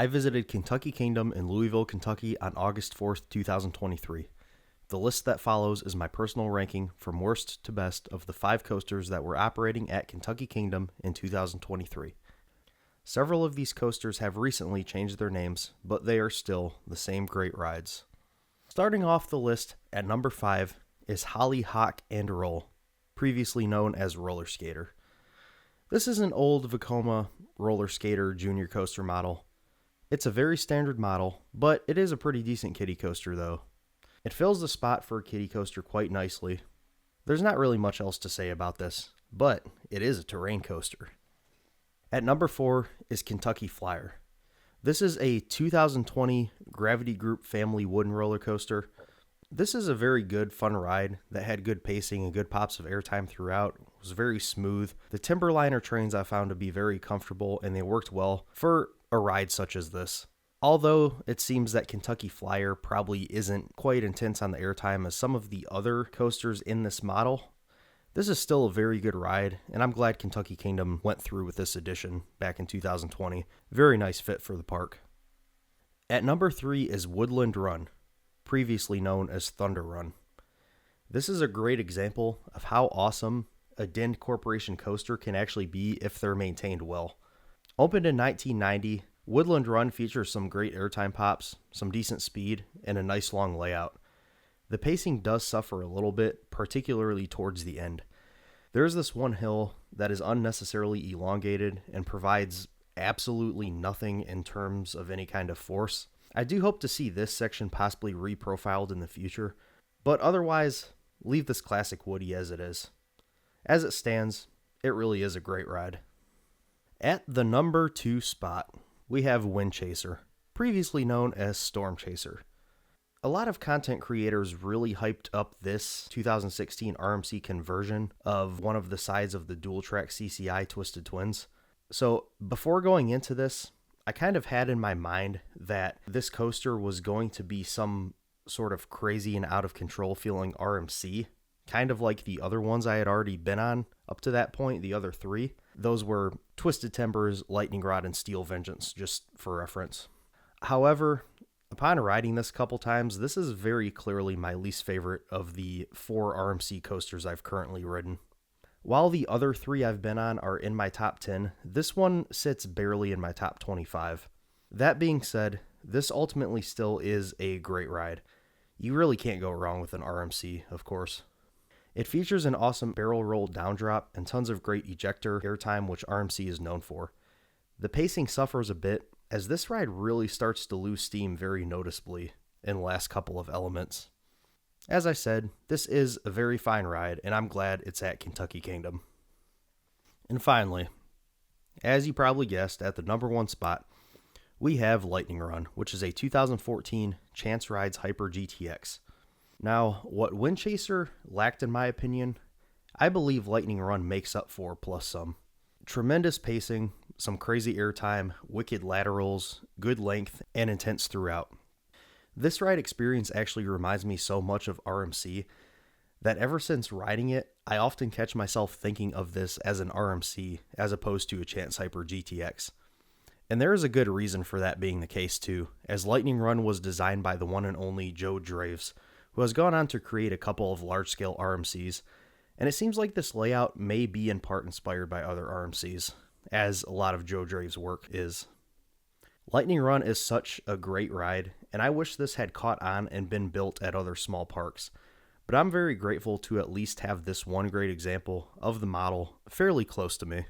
I visited Kentucky Kingdom in Louisville, Kentucky on August 4th, 2023. The list that follows is my personal ranking from worst to best of the 5 coasters that were operating at Kentucky Kingdom in 2023. Several of these coasters have recently changed their names, but they are still the same great rides. Starting off the list at number 5 is Holly Hawk and Roll, previously known as Roller Skater. This is an old Vekoma Roller Skater junior coaster model. It's a very standard model, but it is a pretty decent kiddie coaster though. It fills the spot for a kiddie coaster quite nicely. There's not really much else to say about this, but it is a terrain coaster. At number 4 is Kentucky Flyer. This is a 2020 Gravity Group family wooden roller coaster. This is a very good, fun ride that had good pacing and good pops of airtime throughout. It was very smooth. The Timberliner trains I found to be very comfortable, and they worked well for a ride such as this. Although it seems that Kentucky Flyer probably isn't quite intense on the airtime as some of the other coasters in this model, this is still a very good ride, and I'm glad Kentucky Kingdom went through with this edition back in 2020. Very nice fit for the park. At number 3 is Woodland Run, previously known as Thunder Run. This is a great example of how awesome a Dend Corporation coaster can actually be if they're maintained well. Opened in 1990, Woodland Run features some great airtime pops, some decent speed, and a nice long layout. The pacing does suffer a little bit, particularly towards the end. There's this one hill that is unnecessarily elongated and provides absolutely nothing in terms of any kind of force. I do hope to see this section possibly reprofiled in the future, but otherwise, leave this classic Woody as it is. As it stands, it really is a great ride. At the number 2 spot, we have Wind Chaser, previously known as Storm Chaser. A lot of content creators really hyped up this 2016 RMC conversion of one of the sides of the dual-track CCI Twisted Twins. So before going into this, I kind of had in my mind that this coaster was going to be some sort of crazy and out of control feeling RMC, kind of like the other ones I had already been on up to that point, the other 3. Those were Twisted Timbers, Lightning Rod, and Steel Vengeance, just for reference. However, upon riding this a couple times, this is very clearly my least favorite of the 4 RMC coasters I've currently ridden. While the other 3 I've been on are in my top 10, this one sits barely in my top 25. That being said, this ultimately still is a great ride. You really can't go wrong with an RMC, of course. It features an awesome barrel roll down drop and tons of great ejector airtime, which RMC is known for. The pacing suffers a bit, as this ride really starts to lose steam very noticeably in the last couple of elements. As I said, this is a very fine ride, and I'm glad it's at Kentucky Kingdom. And finally, as you probably guessed, at the number 1 spot, we have Lightning Run, which is a 2014 Chance Rides Hyper GTX. Now, what Wind Chaser lacked in my opinion, I believe Lightning Run makes up for plus some. Tremendous pacing, some crazy airtime, wicked laterals, good length, and intense throughout. This ride experience actually reminds me so much of RMC that ever since riding it, I often catch myself thinking of this as an RMC as opposed to a Chance Hyper GTX. And there is a good reason for that being the case too, as Lightning Run was designed by the one and only Joe Draves, who has gone on to create a couple of large-scale RMCs, and it seems like this layout may be in part inspired by other RMCs, as a lot of Joe Draves' work is. Lightning Run is such a great ride, and I wish this had caught on and been built at other small parks, but I'm very grateful to at least have this one great example of the model fairly close to me.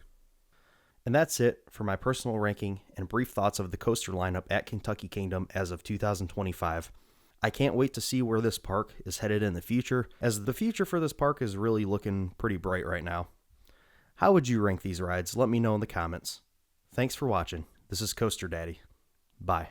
And that's it for my personal ranking and brief thoughts of the coaster lineup at Kentucky Kingdom as of 2025. I can't wait to see where this park is headed in the future, as the future for this park is really looking pretty bright right now. How would you rank these rides? Let me know in the comments. Thanks for watching. This is Coaster Daddy. Bye.